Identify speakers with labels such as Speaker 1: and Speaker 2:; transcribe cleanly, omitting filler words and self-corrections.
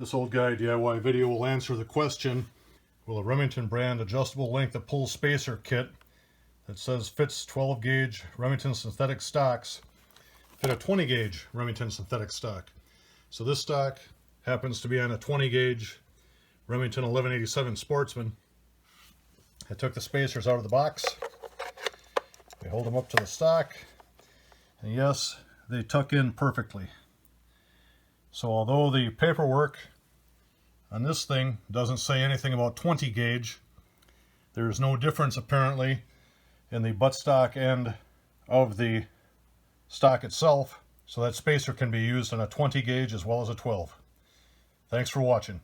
Speaker 1: This old guy DIY video will answer the question, will a Remington brand adjustable length of pull spacer kit that says fits 12 gauge Remington synthetic stocks fit a 20 gauge Remington synthetic stock? So this stock happens to be on a 20 gauge Remington 1187 Sportsman. I took the spacers out of the box. We hold them up to the stock, and yes, they tuck in perfectly. So although the paperwork on this thing doesn't say anything about 20 gauge, there is no difference apparently in the buttstock end of the stock itself, so that spacer can be used on a 20 gauge as well as a 12. Thanks for watching.